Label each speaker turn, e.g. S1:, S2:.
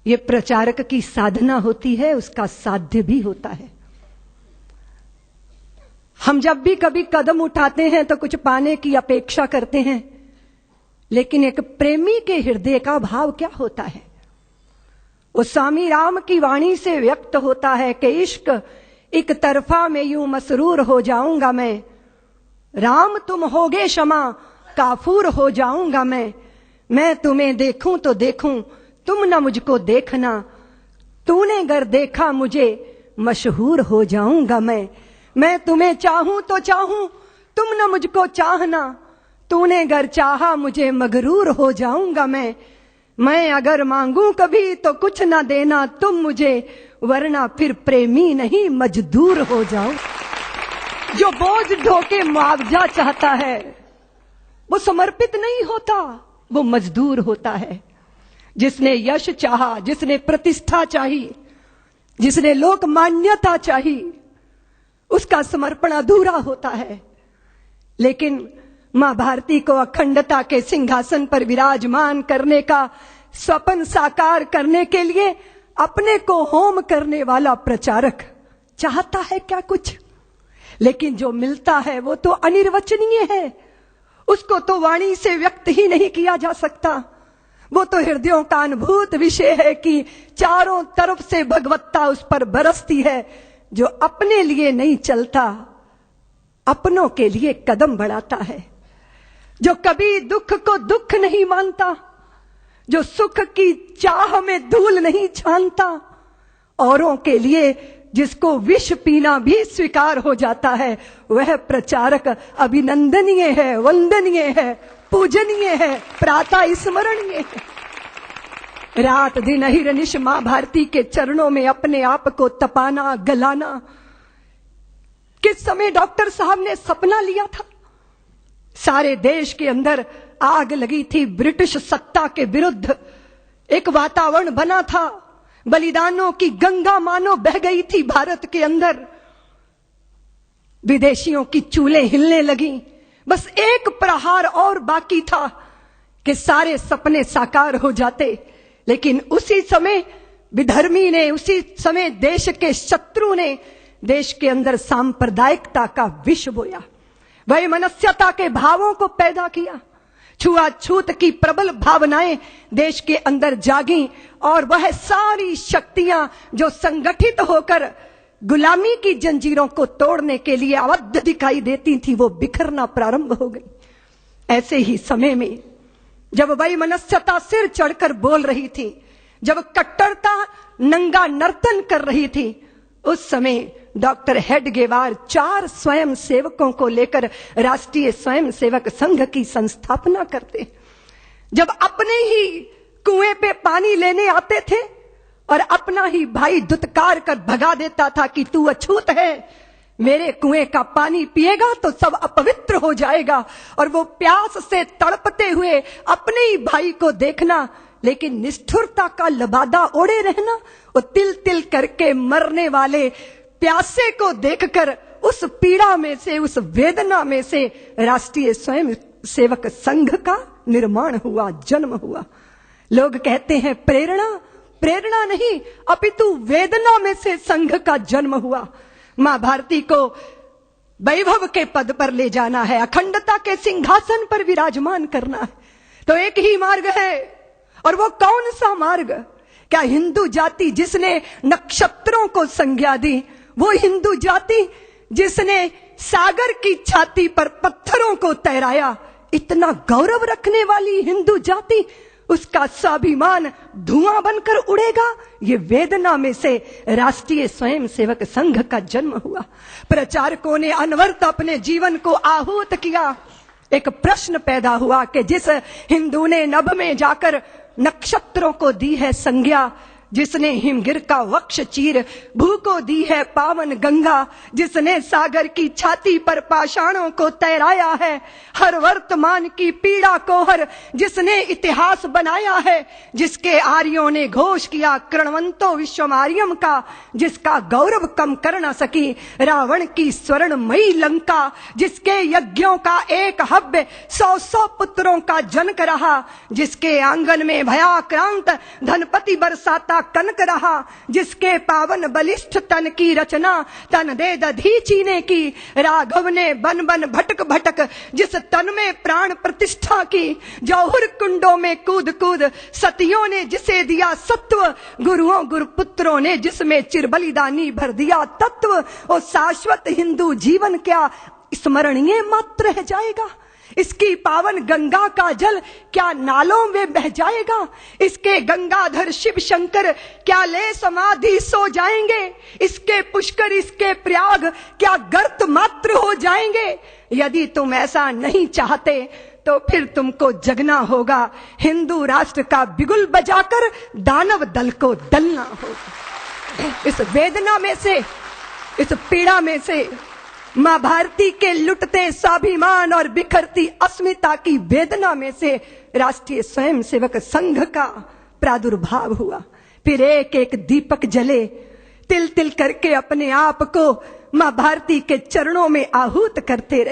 S1: ये प्रचारक की साधना होती है, उसका साध्य भी होता है। हम जब भी कभी कदम उठाते हैं तो कुछ पाने की अपेक्षा करते हैं, लेकिन एक प्रेमी के हृदय का भाव क्या होता है? वो स्वामी राम की वाणी से व्यक्त होता है कि इश्क एक तरफा में यूं मसरूर हो जाऊंगा मैं, राम तुम होगे क्षमा काफूर हो जाऊंगा मैं तुम्हें देखूं तो देखूं तुम न मुझको देखना, तूने गर देखा मुझे मशहूर हो जाऊंगा मैं तुम्हें चाहूं तो चाहूं तुम न मुझको चाहना, तूने गर चाहा मुझे मगरूर हो जाऊंगा मैं अगर मांगू कभी तो कुछ ना देना तुम मुझे, वरना फिर प्रेमी नहीं मजदूर हो जाऊं। जो बोझ ढोके मुआवजा चाहता है वो समर्पित नहीं होता, वो मजदूर होता है। जिसने यश चाहा, जिसने प्रतिष्ठा चाहिए, जिसने लोक मान्यता चाहिए, उसका समर्पण अधूरा होता है। लेकिन मां भारती को अखंडता के सिंहासन पर विराजमान करने का स्वप्न साकार करने के लिए अपने को होम करने वाला प्रचारक चाहता है क्या कुछ? लेकिन जो मिलता है वो तो अनिर्वचनीय है, उसको तो वाणी से व्यक्त ही नहीं किया जा सकता। वो तो हृदयों का अनुभूत विषय है कि चारों तरफ से भगवत्ता उस पर बरसती है। जो अपने लिए नहीं चलता, अपनों के लिए कदम बढ़ाता है, जो कभी दुख को दुख नहीं मानता, जो सुख की चाह में धूल नहीं छानता, औरों के लिए जिसको विष पीना भी स्वीकार हो जाता है, वह प्रचारक अभिनंदनीय है, वंदनीय है, पूजनीय है, प्रातः स्मरणीय है। रात दिन अहिर्निश मां भारती के चरणों में अपने आप को तपाना, गलाना। किस समय डॉक्टर साहब ने सपना लिया था? सारे देश के अंदर आग लगी थी, ब्रिटिश सत्ता के विरुद्ध एक वातावरण बना था, बलिदानों की गंगा मानो बह गई थी भारत के अंदर, विदेशियों की चूल्हे हिलने लगी। बस एक प्रहार और बाकी था कि सारे सपने साकार हो जाते। लेकिन उसी समय विधर्मी ने, उसी समय देश के शत्रु ने देश के अंदर सांप्रदायिकता का विष बोया, वैमनस्यता के भावों को पैदा किया, छुआछूत की प्रबल भावनाएं देश के अंदर जागी, और वह सारी शक्तियां जो संगठित होकर गुलामी की जंजीरों को तोड़ने के लिए आबद्ध दिखाई देती थी, वो बिखरना प्रारंभ हो गई। ऐसे ही समय में जब वैमनस्यता सिर चढ़कर बोल रही थी, जब कट्टरता नंगा नर्तन कर रही थी, उस समय डॉक्टर हेडगेवार 4 स्वयं सेवकों को लेकर राष्ट्रीय स्वयं सेवक संघ की संस्थापना करते। जब अपने ही कुएं पे पानी लेने आते थे और अपना ही भाई दुत्कार कर भगा देता था कि तू अछूत है, मेरे कुएं का पानी पिएगा तो सब अपवित्र हो जाएगा, और वो प्यास से तड़पते हुए अपने ही भाई को देखना, लेकिन निष्ठुरता का लबादा ओढ़े रहना, वो तिल तिल करके मरने वाले प्यासे को देखकर उस पीड़ा में से, उस वेदना में से राष्ट्रीय स्वयं सेवक संघ का निर्माण हुआ, जन्म हुआ। लोग कहते हैं प्रेरणा, प्रेरणा नहीं अपितु वेदना में से संघ का जन्म हुआ। मां भारती को वैभव के पद पर ले जाना है, अखंडता के सिंहासन पर विराजमान करना है, तो एक ही मार्ग है। और वो कौन सा मार्ग? क्या हिंदू जाति जिसने नक्षत्रों को संज्ञा दी, वो हिंदू जाति जिसने सागर की छाती पर पत्थरों को तैराया, इतना गौरव रखने वाली हिंदू जाति, उसका स्वाभिमान धुआं बनकर उड़ेगा? ये वेदना में से राष्ट्रीय स्वयं सेवक संघ का जन्म हुआ। प्रचारकों ने अनवरत अपने जीवन को आहूत किया। एक प्रश्न पैदा हुआ कि जिस हिंदू ने नभ में जाकर नक्षत्रों को दी है संज्ञा, जिसने हिमगिर का वक्ष चीर भू को दी है पावन गंगा, जिसने सागर की छाती पर पाषाणों को तैराया है, हर वर्तमान की पीड़ा को हर जिसने इतिहास बनाया है, जिसके आर्यों ने घोष किया कृणवंतो विश्वमार्यम का, जिसका गौरव कम कर न सकी रावण की स्वर्णमयी लंका, जिसके यज्ञों का एक हव्य 100 पुत्रों का जनक रहा, जिसके आंगन में भयाक्रांत धनपति बरसाता सदा कनक रहा, जिसके पावन बलिष्ठ तन की रचना तन दे दधीची ने की। राघव ने बन बन भटक भटक जिस तन में प्राण प्रतिष्ठा की। जौहर कुंडों में कूद कूद सतियों ने जिसे दिया सत्व, गुरुओं गुरुपुत्रों ने जिसमें चिरबलिदानी भर दिया तत्व। और शाश्वत हिंदू जीवन क्या स्मरणीय मात्र रह जाएगा? इसकी पावन गंगा का जल क्या नालों में बह जाएगा? इसके गंगाधर शिव शंकर क्या ले समाधि सो जाएंगे? इसके पुष्कर इसके प्रयाग क्या गर्त मात्र हो जाएंगे? यदि तुम ऐसा नहीं चाहते तो फिर तुमको जगना होगा, हिंदू राष्ट्र का बिगुल बजाकर दानव दल को दलना होगा। इस वेदना में से, इस पीड़ा में से मां भारती के लुटते स्वाभिमान और बिखरती अस्मिता की वेदना में से राष्ट्रीय स्वयंसेवक संघ का प्रादुर्भाव हुआ। फिर एक एक दीपक जले, तिल तिल करके अपने आप को मां भारती के चरणों में आहूत करते रहे।